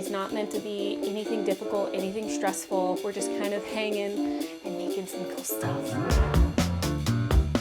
is not meant to be anything difficult, anything stressful. We're just kind of hanging and making some cool stuff.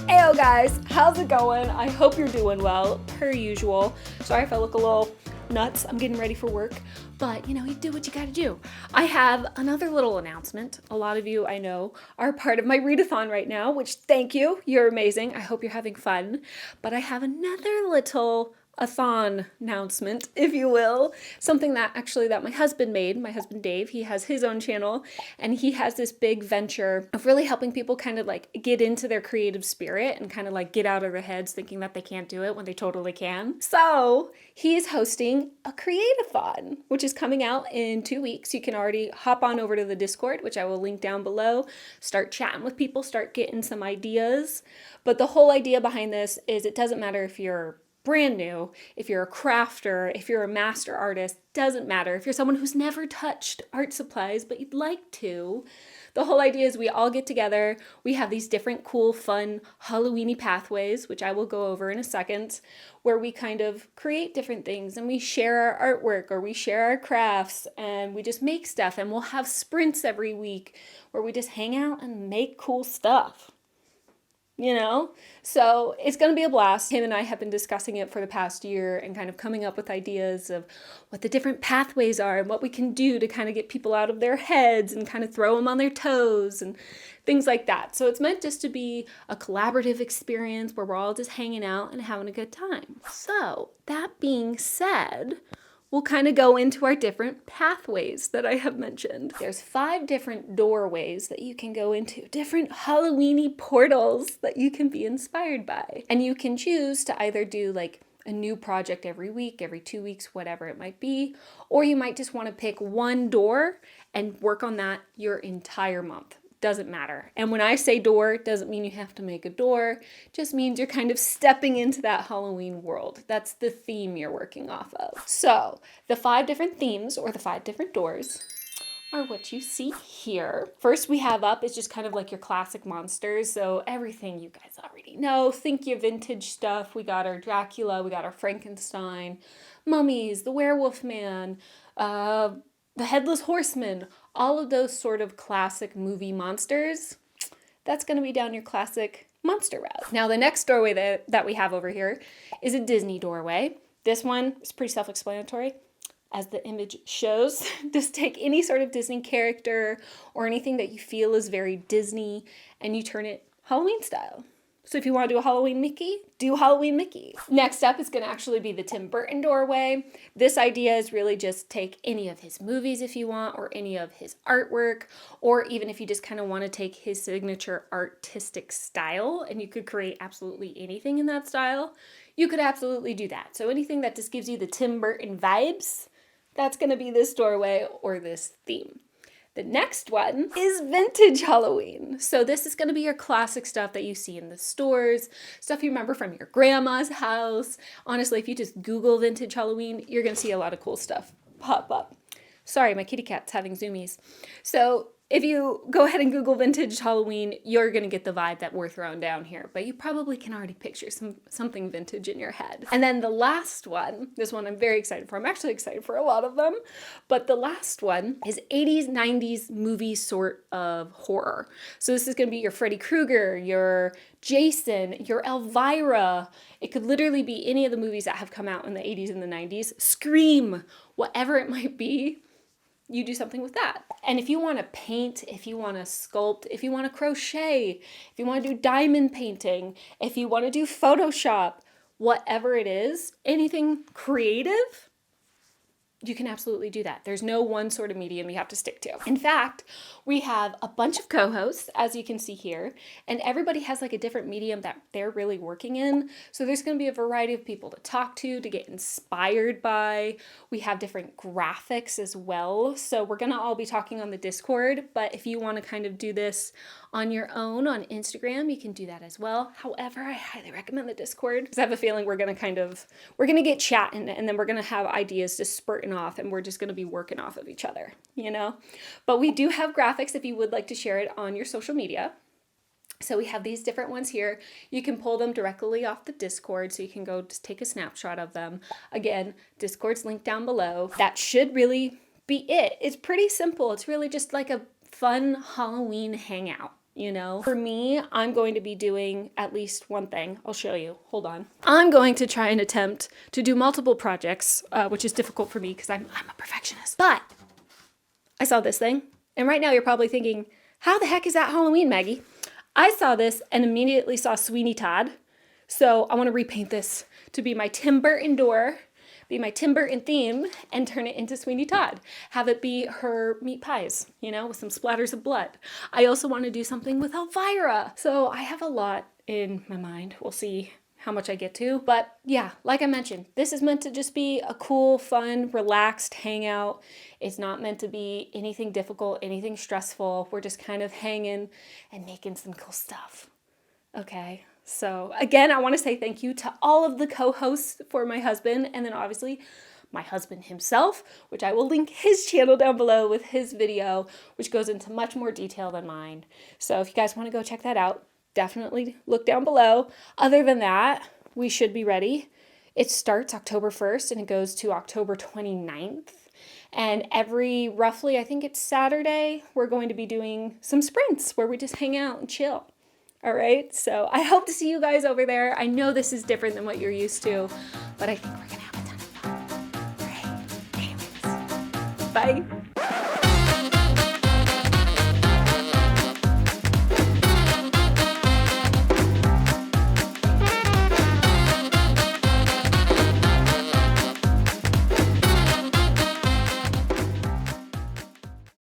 Heyo guys, how's it going? I hope you're doing well, per usual. Sorry if I look a little nuts, I'm getting ready for work, but you do what you gotta do. I have another little announcement. A lot of you I know are part of my readathon right now, which thank you, you're amazing. I hope you're having fun, but I have another little a-thon announcement, if you will. Something that my husband made, my husband Dave. He has his own channel and he has this big venture of really helping people kind of like get into their creative spirit and kind of like get out of their heads thinking that they can't do it when they totally can. So he's hosting a create-a-thon, which is coming out in 2 weeks. You can already hop on over to the Discord, which I will link down below, start chatting with people, start getting some ideas. But the whole idea behind this is it doesn't matter if you're brand new, if you're a crafter, if you're a master artist, doesn't matter. If you're someone who's never touched art supplies, but you'd like to, the whole idea is we all get together, we have these different cool, fun, Halloween-y pathways, which I will go over in a second, where we kind of create different things and we share our artwork or we share our crafts and we just make stuff, and we'll have sprints every week where we just hang out and make cool stuff. So it's going to be a blast. Him and I have been discussing it for the past year and kind of coming up with ideas of what the different pathways are and what we can do to kind of get people out of their heads and kind of throw them on their toes and things like that. So it's meant just to be a collaborative experience where we're all just hanging out and having a good time. So that being said, we'll kind of go into our different pathways that I have mentioned. There's 5 different doorways that you can go into, different Halloween-y portals that you can be inspired by. And you can choose to either do like a new project every week, every 2 weeks, whatever it might be, or you might just want to pick one door and work on that your entire month. Doesn't matter. And when I say door, it doesn't mean you have to make a door. It just means you're kind of stepping into that Halloween world. That's the theme you're working off of. So the 5 different themes or the 5 different doors are what you see here. First we have up is just kind of like your classic monsters. So everything you guys already know. Think your vintage stuff. We got our Dracula, we got our Frankenstein, mummies, the werewolf man, the Headless Horseman, all of those sort of classic movie monsters, that's going to be down your classic monster route. Now the next doorway that we have over here is a Disney doorway. This one is pretty self-explanatory. As the image shows, just take any sort of Disney character or anything that you feel is very Disney and you turn it Halloween style. So if you want to do a Halloween Mickey, do Halloween Mickey. Next up is going to actually be the Tim Burton doorway. This idea is really just take any of his movies if you want, or any of his artwork, or even if you just kind of want to take his signature artistic style and you could create absolutely anything in that style, you could absolutely do that. So anything that just gives you the Tim Burton vibes, that's going to be this doorway or this theme. The next one is vintage Halloween. So this is going to be your classic stuff that you see in the stores, stuff you remember from your grandma's house. Honestly, if you just Google vintage Halloween, you're going to see a lot of cool stuff pop up. Sorry, my kitty cat's having zoomies. So if you go ahead and Google vintage Halloween, you're going to get the vibe that we're throwing down here, but you probably can already picture something vintage in your head. And then the last one, this one I'm very excited for. I'm actually excited for a lot of them, but the last one is 80s, 90s movie sort of horror. So this is going to be your Freddy Krueger, your Jason, your Elvira. It could literally be any of the movies that have come out in the 80s and the 90s. Scream, whatever it might be. You do something with that. And if you want to paint, if you want to sculpt, if you want to crochet, if you want to do diamond painting, if you want to do Photoshop, whatever it is, anything creative, you can absolutely do that. There's no one sort of medium you have to stick to. In fact, we have a bunch of co-hosts, as you can see here, and everybody has like a different medium that they're really working in. So there's going to be a variety of people to talk to get inspired by. We have different graphics as well. So we're going to all be talking on the Discord, but if you want to kind of do this on your own on Instagram, you can do that as well. However, I highly recommend the Discord because I have a feeling we're going to get chatting and then we're going to have ideas just spurting off and we're just going to be working off of each other, But we do have graphics if you would like to share it on your social media. So we have these different ones here. You can pull them directly off the Discord, so you can go just take a snapshot of them. Again, Discord's linked down below. That should really be it. It's pretty simple. It's really just like a fun Halloween hangout. You know, for me, I'm going to be doing at least one thing. I'll show you. Hold on. I'm going to try and attempt to do multiple projects, which is difficult for me because I'm a perfectionist. But I saw this thing, and right now you're probably thinking, how the heck is that Halloween, Maggie? I saw this and immediately saw Sweeney Todd. So I want to repaint this to be my Tim Burton door, be my Tim Burton theme, and turn it into Sweeney Todd. Have it be her meat pies, you know, with some splatters of blood. I also want to do something with Elvira. So I have a lot in my mind. We'll see how much I get to. But yeah, like I mentioned, this is meant to just be a cool, fun, relaxed hangout. It's not meant to be anything difficult, anything stressful. We're just kind of hanging and making some cool stuff. Okay. So again, I want to say thank you to all of the co-hosts for my husband, and then obviously my husband himself, which I will link his channel down below with his video, which goes into much more detail than mine. So if you guys want to go check that out, definitely look down below. Other than that, we should be ready. It starts October 1st and it goes to October 29th. And every roughly, I think it's Saturday, we're going to be doing some sprints where we just hang out and chill. All right, so I hope to see you guys over there. I know this is different than what you're used to, but I think we're gonna have a ton of fun. All right, anyways, bye.